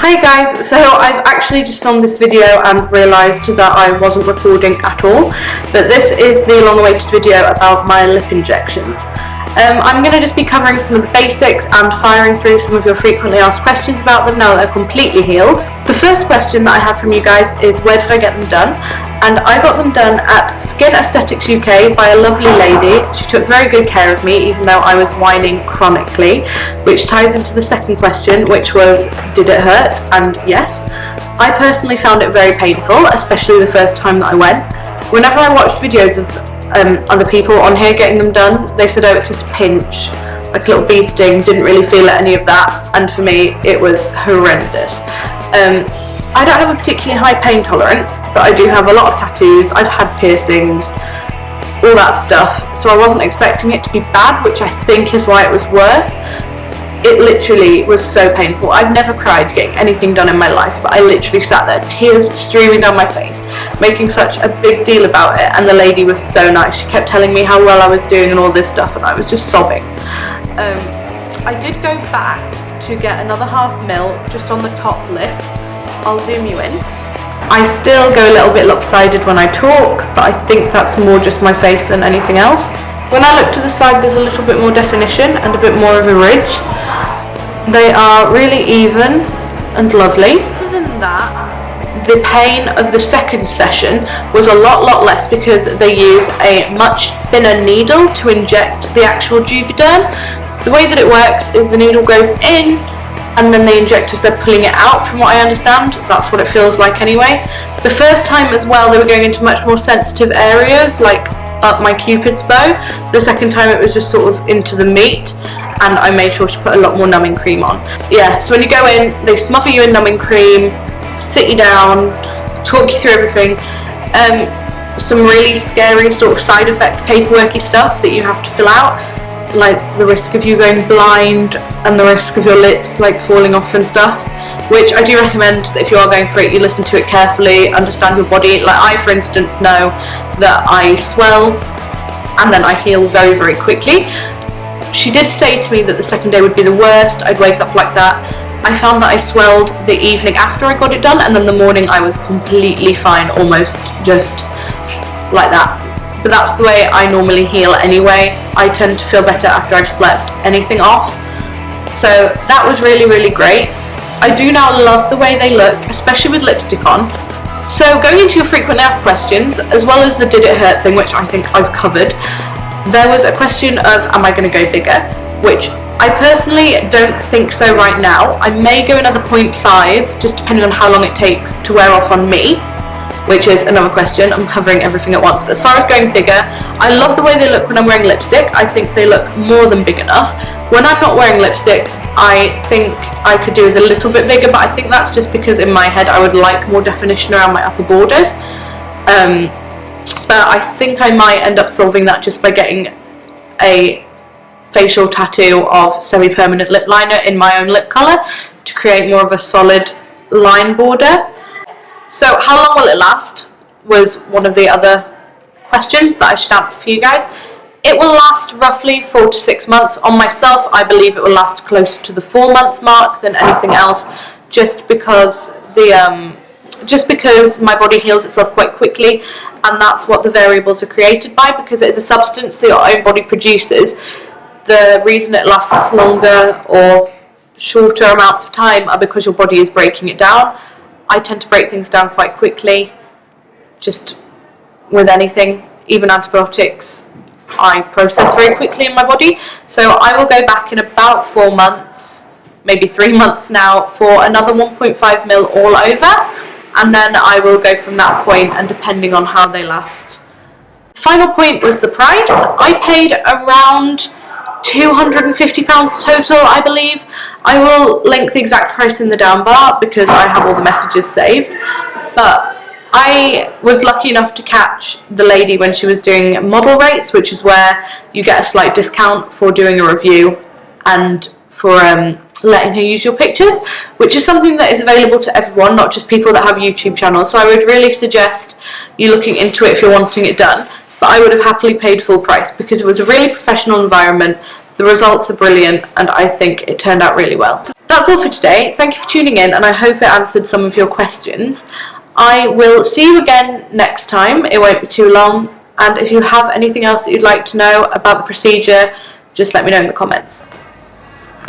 Hi guys, so I've actually just filmed this video and realised that I wasn't recording at all, but this is the long-awaited video about my lip injections. I'm going to just be covering some of the basics and firing through some of your frequently asked questions about them now that they're completely healed. The first question that I have from you guys is, where did I get them done? And I got them done at Skin Aesthetics UK by a lovely lady. She took very good care of me, even though I was whining chronically, which ties into the second question, which was, did it hurt? And yes, I personally found it very painful, especially the first time that I went. Whenever I watched videos of other people on here getting them done, they said, oh, it's just a pinch, like a little bee sting, didn't really feel any of that, and for me it was horrendous. I don't have a particularly high pain tolerance, but I do have a lot of tattoos, I've had piercings, all that stuff, so I wasn't expecting it to be bad, which I think is why it was worse. It literally was so painful. I've never cried getting anything done in my life, but I literally sat there, tears streaming down my face, making such a big deal about it, and the lady was so nice. She kept telling me how well I was doing and all this stuff, and I was just sobbing. I did go back to get another ½ mil just on the top lip. I'll zoom you in. I still go a little bit lopsided when I talk, but I think that's more just my face than anything else. When I look to the side, there's a little bit more definition and a bit more of a ridge. They are really even and lovely. Other than that, the pain of the second session was a lot less because they use a much thinner needle to inject the actual Juviderm. The way that it works is the needle goes in and then the injectors, they're pulling it out, from what I understand. That's what it feels like anyway. The first time as well, they were going into much more sensitive areas, like up my cupid's bow. The second time it was just sort of into the meat, and I made sure to put a lot more numbing cream on. Yeah, so when you go in, they smother you in numbing cream, sit you down, talk you through everything. Some really scary sort of side effect paperworky stuff that you have to fill out, like the risk of you going blind and the risk of your lips like falling off and stuff, which I do recommend that if you are going for it, you listen to it carefully, understand your body. Like I, for instance, know that I swell and then I heal very quickly. She did say to me that the second day would be the worst. I'd wake up like that. I found that I swelled the evening after I got it done, and then the morning I was completely fine, almost just like that. But that's the way I normally heal anyway. I tend to feel better after I've slept anything off. So that was really great. I do now love the way they look, especially with lipstick on. So going into your frequently asked questions, as well as the did it hurt thing, which I think I've covered, there was a question of, am I going to go bigger? Which I personally don't think so right now. I may go another 0.5, just depending on how long it takes to wear off on me, which is another question. I'm covering everything at once. But as far as going bigger, I love the way they look when I'm wearing lipstick. I think they look more than big enough. When I'm not wearing lipstick, I think I could do it a little bit bigger, but I think that's just because in my head I would like more definition around my upper borders. But I think I might end up solving that just by getting a facial tattoo of semi-permanent lip liner in my own lip colour to create more of a solid line border. So how long will it last was one of the other questions that I should answer for you guys. It will last roughly 4 to 6 months. On myself, I believe it will last closer to the 4-month mark than anything else, just because my body heals itself quite quickly, and that's what the variables are created by, because it is a substance that your own body produces. The reason it lasts longer or shorter amounts of time are because your body is breaking it down. I tend to break things down quite quickly, just with anything, even antibiotics. I process very quickly in my body, so I will go back in about 4 months, maybe 3 months now, for another 1.5 mil all over, and then I will go from that point, and depending on how they last. The final point was the price. I paid around £250 total, I believe. I will link the exact price in the down bar because I have all the messages saved, but I was lucky enough to catch the lady when she was doing model rates, which is where you get a slight discount for doing a review and for letting her use your pictures, which is something that is available to everyone, not just people that have YouTube channels. So I would really suggest you looking into it if you're wanting it done, but I would have happily paid full price because it was a really professional environment. The results are brilliant, and I think it turned out really well. that's all for today. Thank you for tuning in, and I hope it answered some of your questions. I will see you again next time. It won't be too long, and if you have anything else that you'd like to know about the procedure, just let me know in the comments.